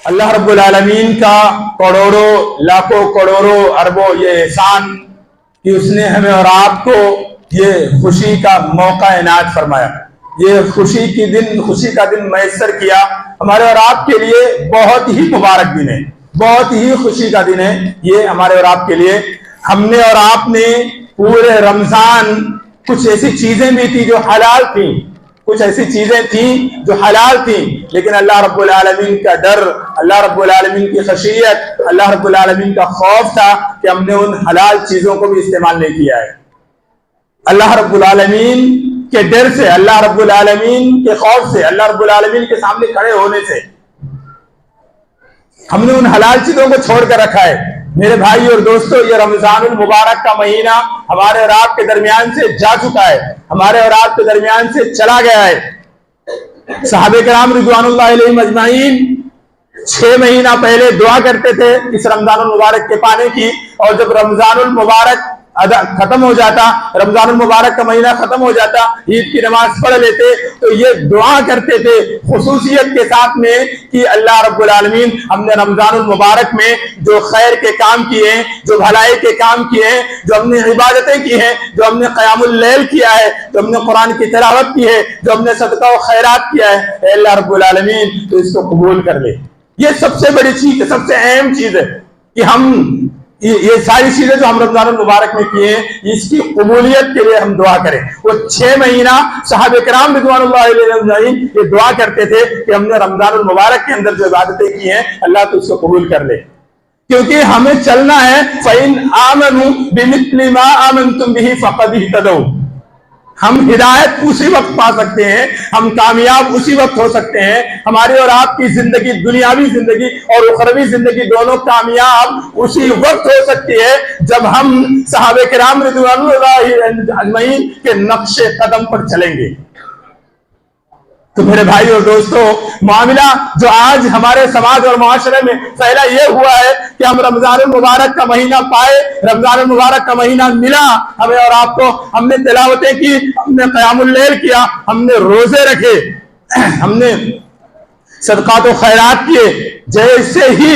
اللہ رب العالمین کا کروڑوں لاکھوں کروڑوں اربوں یہ احسان کہ اس نے ہمیں اور آپ کو یہ خوشی کا موقع عنایت فرمایا، یہ خوشی کا دن میسر کیا ہمارے اور آپ کے لیے۔ بہت ہی مبارک دن ہے، بہت ہی خوشی کا دن ہے یہ ہمارے اور آپ کے لیے۔ ہم نے اور آپ نے پورے رمضان کچھ ایسی چیزیں بھی تھی جو حلال تھیں، کچھ ایسی چیزیں تھیں جو حلال تھیں، لیکن اللہ رب العالمین کا ڈر، اللہ رب العالمین کی خشیت، اللہ رب العالمین کا خوف تھا کہ ہم نے ان حلال چیزوں کو بھی استعمال نہیں کیا ہے۔ اللہ رب العالمین کے ڈر سے، اللہ رب العالمین کے خوف سے، اللہ رب العالمین کے سامنے کھڑے ہونے سے ہم نے ان حلال چیزوں کو چھوڑ کر رکھا ہے۔ میرے بھائی اور دوستو، یہ رمضان المبارک کا مہینہ ہمارے اور آپ کے درمیان سے جا چکا ہے، ہمارے اور آپ کے درمیان سے چلا گیا ہے۔ صحابہ کرام رضوان اللہ علیہم اجمعین 6 مہینہ پہلے دعا کرتے تھے اس رمضان المبارک کے پانے کی، اور جب رمضان المبارک ختم ہو جاتا، رمضان المبارک کا مہینہ ختم ہو جاتا، عید کی نماز پڑھ لیتے تو یہ دعا کرتے تھے خصوصیت کے ساتھ میں کہ اللہ رب العالمین ہم نے رمضان المبارک میں جو خیر کے کام کیے ہیں، جو بھلائی کے کام کیے ہیں، جو ہم نے عبادتیں کی ہیں، جو ہم نے قیام اللیل کیا ہے، جو ہم نے قرآن کی تلاوت کی ہے، جو ہم نے صدقہ و خیرات کیا ہے، اے اللہ رب العالمین تو اس کو قبول کر لے۔ یہ سب سے بڑی چیز ہے، سب سے اہم چیز ہے کہ ہم یہ ساری چیزیں جو ہم رمضان المبارک میں کیے ہیں اس کی قبولیت کے لیے ہم دعا کریں۔ وہ 6 مہینہ صحابہ کرام رضوان اللہ علیہ یہ دعا کرتے تھے کہ ہم نے رمضان المبارک کے اندر جو عبادتیں کی ہیں اللہ تو اس کو قبول کر لے، کیونکہ ہمیں چلنا ہے فَإِنْ آمَنُوا بِمِثْلِ مَا آمَنْتُمْ بِهِ فَقَدْ اهْتَدَوْا۔ ہم ہدایت اسی وقت پا سکتے ہیں، ہم کامیاب اسی وقت ہو سکتے ہیں، ہماری اور آپ کی زندگی، دنیاوی زندگی اور اخروی زندگی دونوں کامیاب اسی وقت ہو سکتی ہے جب ہم صحابہ کرام رضوان اللہ اجمعین کے نقش قدم پر چلیں گے۔ تو میرے بھائی اور دوستو، معاملہ جو آج ہمارے سماج اور معاشرے میں پہلا یہ ہوا ہے کہ ہم رمضان المبارک کا مہینہ پائے، رمضان المبارک کا مہینہ ملا ہمیں اور آپ کو، ہم نے تلاوتیں کی، ہم نے قیام اللیل کیا، ہم نے روزے رکھے، ہم نے صدقات و خیرات کیے، جیسے ہی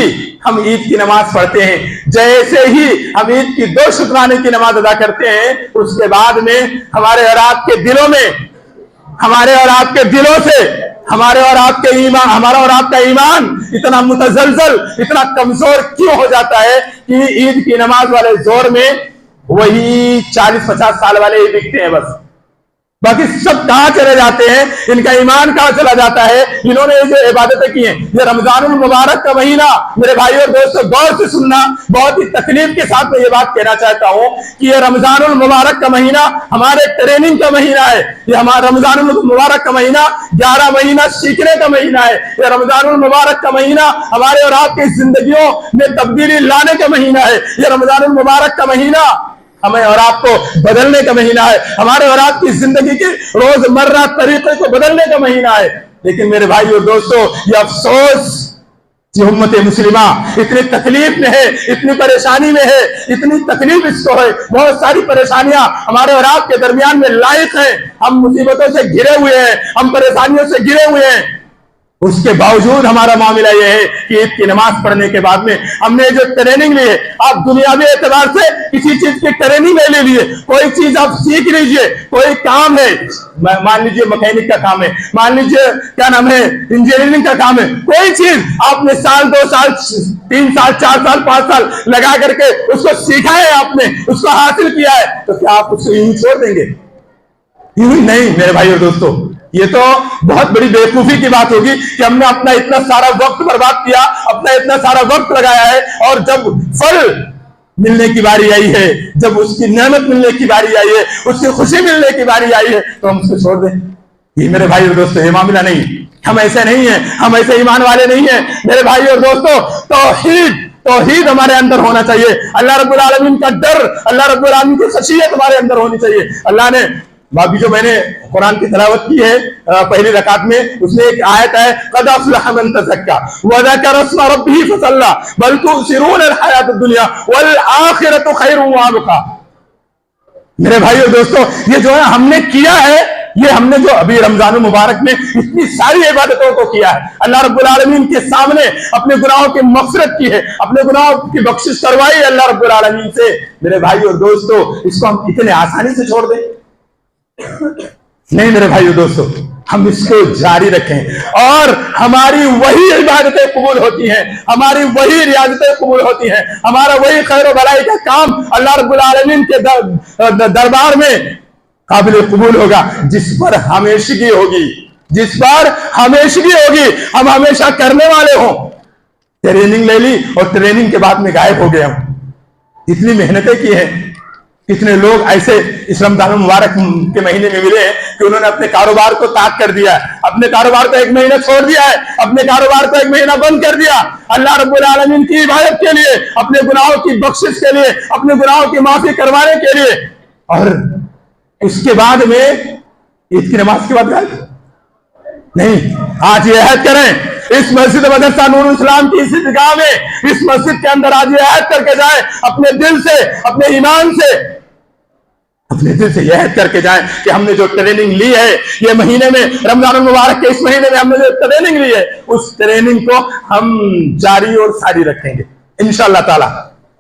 ہم عید کی نماز پڑھتے ہیں، جیسے ہی ہم عید کی 2 شکرانے کی نماز ادا کرتے ہیں، اس کے بعد میں ہمارے اور آپ کے دلوں میں، ہمارے اور آپ کے دلوں سے ہمارے اور آپ کے ایمان، ہمارا اور آپ کا ایمان اتنا متزلزل، اتنا کمزور کیوں ہو جاتا ہے کہ عید کی نماز والے زور میں وہی 40-50 سال والے ہی دکھتے ہیں، بس باقی سب کہاں چلے جاتے ہیں؟ ان کا ایمان کہاں چلا جاتا ہے جنہوں نے جو عبادتیں کی ہیں؟ یہ رمضان المبارک کا مہینہ میرے بھائی اور دوستو غور سے سننا، بہت ہی تکلیف کے ساتھ میں یہ بات کہنا چاہتا ہوں کہ یہ رمضان المبارک کا مہینہ ہمارے ٹریننگ کا مہینہ ہے، یہ ہمارا رمضان المبارک کا مہینہ 11 مہینہ سیکھنے کا مہینہ ہے، یہ رمضان المبارک کا مہینہ ہمارے اور آپ کی زندگیوں میں تبدیلی لانے کا مہینہ ہے، یہ رمضان المبارک کا مہینہ ہمیں اور آپ کو بدلنے کا مہینہ ہے، ہمارے اور آپ کی زندگی کے روزمرہ طریقے کو بدلنے کا مہینہ ہے۔ لیکن میرے بھائی اور دوستو، یہ افسوس کہ امت مسلمہ اتنی تکلیف میں ہے، اتنی پریشانی میں ہے، اتنی تکلیف اس کو ہے، بہت ساری پریشانیاں ہمارے اور آپ کے درمیان میں لائق ہیں، ہم مصیبتوں سے گھرے ہوئے ہیں، ہم پریشانیوں سے گھرے ہوئے ہیں، اس کے باوجود ہمارا معاملہ یہ ہے کہ عید کی نماز پڑھنے کے بعد میں ہم نے جو ٹریننگ لی ہے، آپ دنیاوی اعتبار سے کسی چیز کی ٹریننگ لے لیجیے، کوئی چیز آپ سیکھ لیجیے، کوئی کام ہے، مان لیجیے مکینک کا کام ہے، مان لیجیے کیا نام ہے انجینئرنگ کا کام ہے، کوئی چیز آپ نے سال 2 سال 3 سال 4 سال 5 سال لگا کر کے اس کو سیکھا ہے، آپ نے اس کو حاصل کیا ہے، تو کیا آپ اس کو یوں چھوڑ دیں گے؟ یوں نہیں میرے بھائی اور دوستو، یہ تو بہت بڑی بیوقوفی کی بات ہوگی کہ ہم نے اپنا اتنا سارا وقت برباد کیا، اپنا اتنا سارا وقت لگایا ہے، اور جب پھل ملنے کی باری آئی ہے، جب اس کی نعمت ملنے کی باری آئی ہے، اس کی خوشی ملنے کی باری آئی ہے تو ہم اس کو چھوڑ دیں؟ یہ میرے بھائی اور دوستو یہ معاملہ نہیں، ہم ایسے نہیں ہیں، ہم ایسے ایمان والے نہیں ہیں میرے بھائی اور دوستو۔ توحید ہمارے اندر ہونا چاہیے، اللہ رب العالمین کا ڈر، اللہ رب العالمین کی خشیت ہمارے اندر ہونی چاہیے۔ اللہ نے ابھی جو میں نے قرآن کی تلاوت کی ہے پہلی رکعت میں، اس میں ایک آیت ہے قد افلح من تزکا وذکر اسم ربہ فصلی بل تؤثرون الحیاۃ الدنیا والآخرۃ خیر وابقی۔ میرے بھائی اور دوستو، یہ جو ہے ہم نے کیا ہے، یہ ہم نے جو ابھی رمضان المبارک میں اتنی ساری عبادتوں کو کیا ہے، اللہ رب العالمین کے سامنے اپنے گناہوں کی مغفرت کی ہے، اپنے گناہوں کی بخشش کروائی ہے اللہ رب العالمین سے، میرے بھائی اور دوستو اس کو ہم اتنے آسانی سے چھوڑ دیں؟ نہیں میرے بھائی اور دوستو، ہم اس کو جاری رکھیں اور ہماری وہی عبادتیں قبول ہوتی ہیں، ہماری وہی ریاضتیں قبول ہوتی ہیں، ہمارا وہی خیر و بھلائی کا کام اللہ رب العالمین کے دربار میں قابل قبول ہوگا جس پر ہمیشگی ہوگی، جس پر ہمیشگی ہوگی، ہم ہمیشہ کرنے والے ہوں۔ ٹریننگ لے لی اور ٹریننگ کے بعد میں غائب ہو گئے ہم، اتنی محنتیں کی ہیں۔ کتنے لوگ ایسے اس رمضان المبارک کے مہینے میں ملے ہیں کہ انہوں نے اپنے کاروبار کو طاق کر دیا ہے، اپنے کاروبار کو ایک مہینہ چھوڑ دیا ہے، اپنے کاروبار کو ایک مہینہ بند کر دیا اللہ رب العالمین کی عبادت کے لیے، اپنے گناہوں کی بخشش کے لیے، اپنے گناہوں کی معافی کروانے کے لیے، اور اس کے بعد میں عید کی نماز کے بعد غائب نہیں۔ آج یہ عہد کریں، اس مسجد مدرسہ نور الاسلام کی اس جگہ میں، اس مسجد کے اندر آج یہ عہد کر کے جائیں، اپنے دل سے، اپنے ایمان سے، اپنے دل سے یہ عہد کر کے جائیں کہ ہم نے جو ٹریننگ لی ہے یہ مہینے میں، رمضان المبارک کے اس مہینے میں ہم نے جو ٹریننگ لی ہے اس ٹریننگ کو ہم جاری اور ساری رکھیں گے انشاءاللہ تعالی۔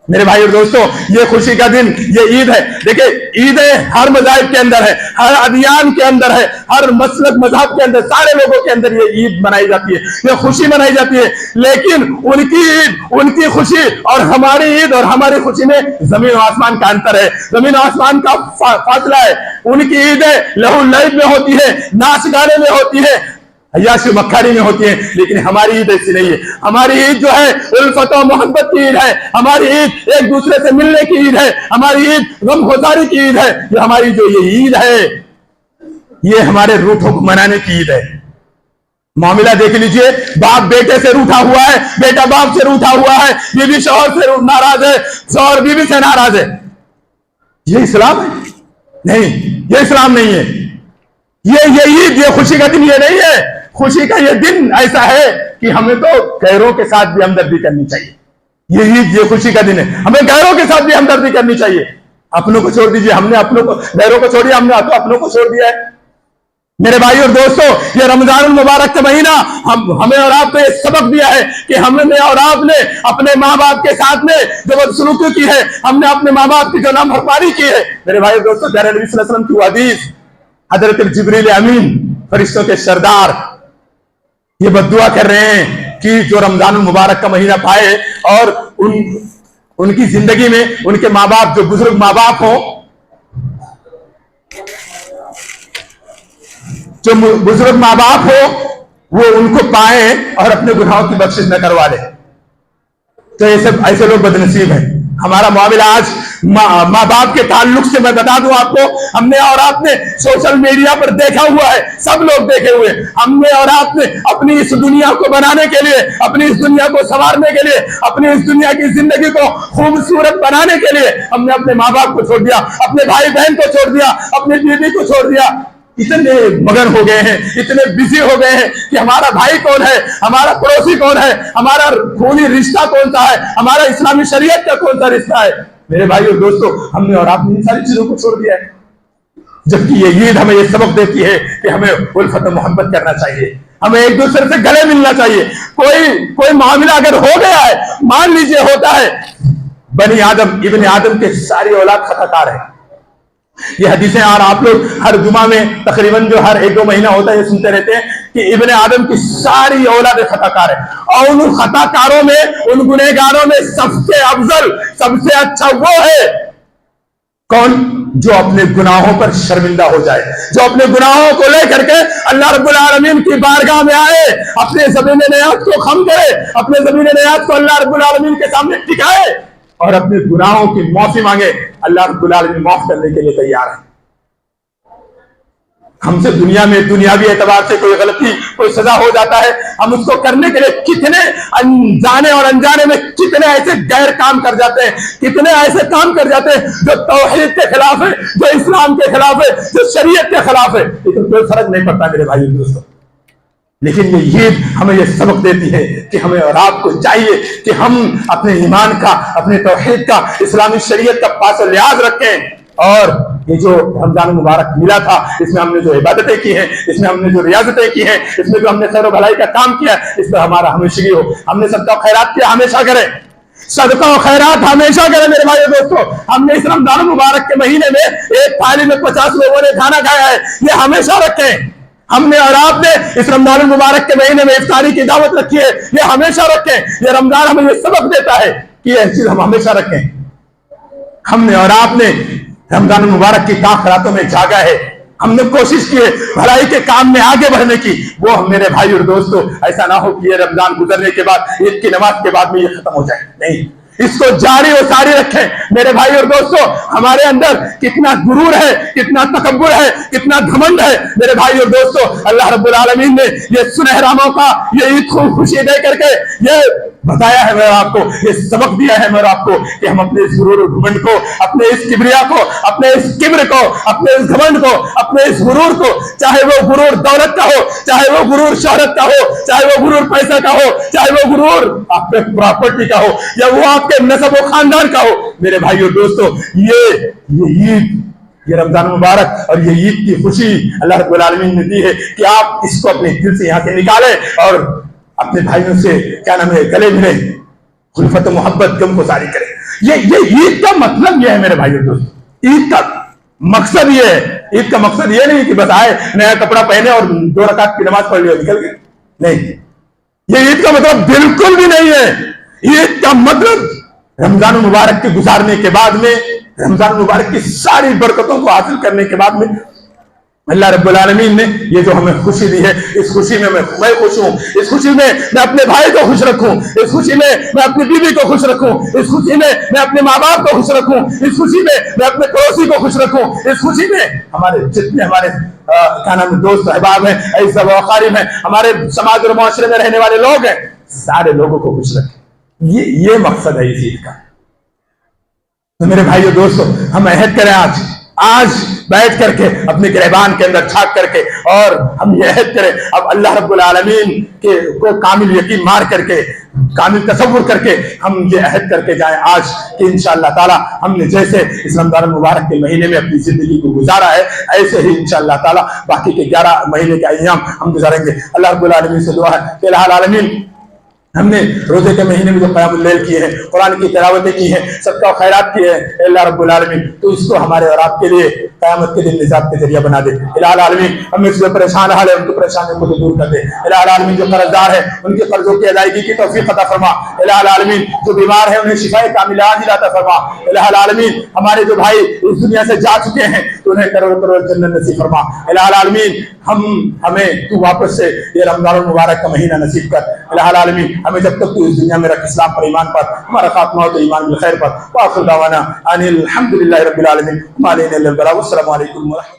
میرے بھائی اور دوستو، یہ خوشی کا دن، یہ عید ہے۔ دیکھیں عیدیں ہر مذاہب کے اندر ہے، ہر ادیان کے اندر ہے، ہر مسلک مذہب کے اندر، سارے لوگوں کے اندر یہ عید منائی جاتی ہے، یہ خوشی منائی جاتی ہے، لیکن ان کی عید، ان کی خوشی اور ہماری عید اور ہماری خوشی میں زمین و آسمان کا انتر ہے، زمین و آسمان کا فاصلہ ہے۔ ان کی عیدیں لہو لعب میں ہوتی ہے، ناچ گانے میں ہوتی ہے، عیاشی مکھاری میں ہوتی ہیں، لیکن ہماری عید ایسی نہیں ہے۔ ہماری عید جو ہے الفت و محبت کی عید ہے، ہماری عید ایک دوسرے سے ملنے کی عید ہے، ہماری عید غم گساری کی عید ہے۔ یہ ہماری جو یہ عید ہے یہ ہمارے روٹھوں کو منانے کی عید ہے۔ معاملہ دیکھ لیجئے، باپ بیٹے سے روٹھا ہوا ہے، بیٹا باپ سے روٹھا ہوا ہے، بیوی شوہر سے ناراض ہے، شوہر بیوی سے ناراض ہے۔ یہ اسلام ہے؟ نہیں، یہ اسلام نہیں ہے۔ یہ عید، یہ خوشی کا دن یہ نہیں ہے۔ خوشی کا یہ دن ایسا ہے کہ ہمیں تو غیروں کے ساتھ بھی ہمدردی کرنی چاہیے۔ یہ عید، یہ خوشی کا دن ہے، ہمیں غیروں کے ساتھ بھی ہمدردی کرنی چاہیے۔ اپنوں کو چھوڑ دیجئے، ہم نے اپنوں کو، غیروں کو چھوڑیا، ہم نے اپنوں کو چھوڑ دیا ہے۔ میرے بھائی اور دوستو، یہ رمضان المبارک کا مہینہ ہمیں اور آپ کو یہ سبق دیا ہے کہ ہم نے اور آپ نے اپنے ماں باپ کے ساتھ میں جو بدسلوکی کی ہے، ہم نے اپنے ماں باپ کی جو نافرمانی کی ہے۔ میرے بھائی اور دوستو، پیارے نبی صلی اللہ علیہ وسلم کی حدیث، حضرت جبریل امین فرشتوں کے سردار یہ بددعا کر رہے ہیں کہ جو رمضان المبارک کا مہینہ پائے اور ان کی زندگی میں ان کے ماں باپ، جو بزرگ ماں باپ ہوں، جو بزرگ ماں باپ ہو، وہ ان کو پائیں اور اپنے گناہوں کی بخشش نہ کروا لے۔ تو یہ سب ایسے لوگ بدنصیب ہیں۔ ہمارا معاملہ آج ماں باپ کے تعلق سے میں بتا دوں آپ کو، ہم نے اور آپ نے سوشل میڈیا پر دیکھا ہوا ہے، سب لوگ دیکھے ہوئے، ہم نے اور آپ نے اپنی اس دنیا کو بنانے کے لیے، اپنی اس دنیا کو سنوارنے کے لیے، اپنی اس دنیا کی زندگی کو خوبصورت بنانے کے لیے ہم نے اپنے ماں باپ کو چھوڑ دیا، اپنے بھائی بہن کو چھوڑ دیا، اپنی بیوی کو چھوڑ دیا۔ اتنے مگن ہو گئے ہیں، اتنے بزی ہو گئے ہیں کہ ہمارا بھائی کون ہے، ہمارا پڑوسی کون ہے، ہمارا خونی رشتہ کون سا ہے، ہمارا اسلامی شریعت کا کون سا رشتہ ہے۔ میرے بھائی اور دوستو، ہم نے اور آپ نے ان ساری چیزوں کو چھوڑ دیا ہے، جبکہ یہ عید ہمیں یہ سبق دیتی ہے کہ ہمیں الفت و محبت کرنا چاہیے، ہمیں ایک دوسرے سے گلے ملنا چاہیے۔ کوئی معاملہ اگر ہو گیا ہے، مان لیجئے ہوتا ہے، بنی آدم، ابن آدم کے ساری اولاد خطا کار ہے۔ یہ حدیثیں اور آپ لوگ ہر جمعہ میں تقریباً جو ہر ایک دو مہینہ ہوتا ہے یہ سنتے رہتے ہیں کہ ابن آدم کی ساری اولاد خطا کار ہے، اور ان خطا کاروں میں، ان گنہگاروں میں سب سے افضل، سب سے اچھا وہ ہے کون؟ جو اپنے گناہوں پر شرمندہ ہو جائے، جو اپنے گناہوں کو لے کر کے اللہ رب العالمین کی بارگاہ میں آئے، اپنے زمین نیاز کو خم کرے، اپنے زمین نیاز کو اللہ رب العالمین کے سامنے ٹکائے اور اپنے گناہوں کی معافی مانگے۔ اللہ رب العالمین معاف کرنے کے لیے تیار ہے۔ ہم سے دنیا میں دنیاوی اعتبار سے کوئی غلطی، کوئی سزا ہو جاتا ہے، ہم اس کو کرنے کے لیے کتنے جانے اور انجانے میں کتنے ایسے غیر کام کر جاتے ہیں، کتنے ایسے کام کر جاتے ہیں جو توحید کے خلاف ہے، جو اسلام کے خلاف ہے، جو شریعت کے خلاف ہے، لیکن کوئی فرق نہیں پڑتا میرے بھائی دوستوں۔ لیکن یہ عید ہمیں یہ سبق دیتی ہے کہ ہمیں اور آپ کو چاہیے کہ ہم اپنے ایمان کا، اپنے توحید کا، اسلامی شریعت کا پاس و لحاظ رکھیں اور یہ جو رمضان مبارک ملا تھا، اس میں ہم نے جو عبادتیں کی ہیں، اس میں ہم نے جو ریاضتیں کی ہیں، اس میں جو ہم نے خیر و بھلائی کا کام کیا ہے، اس پر ہمارا ہمیشگی ہو. ہم نے صدقہ و خیرات کیا، ہمیشہ کریں. صدقہ و خیرات ہمیشہ کریں میرے بھائی دوستو. ہم نے اس رمضان مبارک کے مہینے میں ایک تھالی میں 50 لوگوں نے کھانا کھایا ہے، یہ ہمیشہ رکھیں. ہم نے اور آپ نے اس رمضان المبارک کے مہینے میں افطاری کی دعوت رکھی ہے، یہ ہمیشہ رکھیں. یہ رمضان ہمیں یہ سبق دیتا ہے کہ یہ چیز ہم ہمیشہ رکھیں. ہم نے اور آپ نے رمضان المبارک کی تاخیراتوں میں جاگا ہے، ہم نے کوشش کی ہے بھلائی کے کام میں آگے بڑھنے کی. وہ میرے بھائی اور دوستو ایسا نہ ہو کہ یہ رمضان گزرنے کے بعد، عید کی نماز کے بعد میں یہ ختم ہو جائے. نہیں، اس کو جاری و ساری رکھیں میرے بھائی اور دوستو. ہمارے اندر کتنا غرور ہے، کتنا تکبر ہے، کتنا گھمنڈ ہے میرے بھائی اور دوستو. اللہ رب العالمین نے یہ سنہرا موقع، یہ عید کو خوشی دے کر کے یہ بتایا ہے میرے آپ کو، یہ سبق دیا ہے میرے آپ کو کہ ہم اپنے اس غرور و گھمنڈ کو، اپنے اس کبریا کو، اپنے اس کبر کو، اپنے اس گھمنڈ کو، اپنے اس غرور کو، چاہے وہ غرور دولت کا ہو، چاہے وہ غرور شہرت کا ہو، چاہے وہ غرور پیسہ کا ہو، چاہے وہ غرور آپ کے پراپرٹی کا ہو، یا وہ آپ کے نسب و خاندان کا ہو. میرے بھائی اور دوستو یہ عید، یہ رمضان مبارک اور یہ عید کی خوشی اللہ رب العالمین نے دی ہے کہ آپ اس کو اپنے دل سے یہاں سے نکالیں اور اپنے بھائیوں سے کیا نام ہے گلے ملیں، خلفت و محبت غم کو جاری کریں. یہ عید کا مطلب یہ ہے میرے بھائی اور دوستو. عید کا مقصد یہ ہے، عید کا مقصد یہ نہیں کہ بس آئے نیا کپڑا پہنے اور 2 رکعت کی نماز پڑھ لی اور نکل گئے. نہیں، یہ عید کا مطلب بالکل بھی نہیں ہے. عید کا مطلب رمضان مبارک کے گزارنے کے بعد میں، رمضان مبارک کی ساری برکتوں کو حاصل کرنے کے بعد میں اللہ رب العالمین نے یہ جو ہمیں خوشی دی ہے، اس خوشی میں میں خوش ہوں. اس خوشی میں میں اپنے بھائی کو خوش رکھوں، اس خوشی میں میں اپنی بیوی کو خوش رکھوں، اس خوشی میں میں اپنے ماں باپ کو خوش رکھوں، اس خوشی میں میں اپنے پڑوسی کو خوش رکھوں، اس خوشی میں ہمارے جتنے ہمارے کیا نام ہے دوست احباب ہیں، عزیز و اقارب ہیں، ہمارے سماج اور معاشرے میں رہنے والے لوگ ہیں، سارے لوگوں کو خوش رکھیں. یہ مقصد ہے اس عید کا. تو میرے بھائیو دوستو ہم عہد کریں آج بیٹھ کر کے اپنے گریبان کے اندر جھانک کر کے، اور ہم یہ عہد کریں اب اللہ رب العالمین کو کامل یقین مار کر کے، کامل تصور کر کے ہم یہ عہد کر کے جائیں آج کہ انشاءاللہ تعالی ہم نے جیسے اس رمضان المبارک کے مہینے میں اپنی زندگی کو گزارا ہے، ایسے ہی انشاءاللہ تعالی باقی کے 11 مہینے کے ایام ہم گزاریں گے. اللہ رب العالمین سے دعا ہے کہ الہ العالمین ہم نے روزے کے مہینے میں جو قیام اللیل کیے ہیں، قرآن کی تلاوتیں کی ہیں، صدقہ و خیرات کیے ہیں، اللہ رب العالمین تو اس کو ہمارے اور آپ کے لیے قیامت کے دن نجات کے ذریعہ بنا دے. الہ العالمین ہم اس جو پریشان حال ہے ان کی پریشانیوں کو دور کر دے. الہ العالمین جو قرض دار ہے ان کے قرضوں کی ادائیگی کی توفیق عطا فرما. الہ العالمین جو بیمار ہیں انہیں شفاء کاملہ عاجلہ عطا فرما. الہ العالمین ہمارے جو بھائی اس دنیا سے جا چکے ہیں تو انہیں کروڑ کروڑ جنت نصیب فرما. الہ العالمین ہمیں تو واپس سے یہ رمضان المبارک کا مہینہ نصیب کر. الہ العالمین ہمیں جب تک تو اس دنیا میں رکھ اسلام پر، ایمان پر، ہمارا خاتمہ ہو تو ایمان بالخیر پر. وآخر دعوانا ان الحمدللہ رب العالمین. السلام علیکم ورحمۃ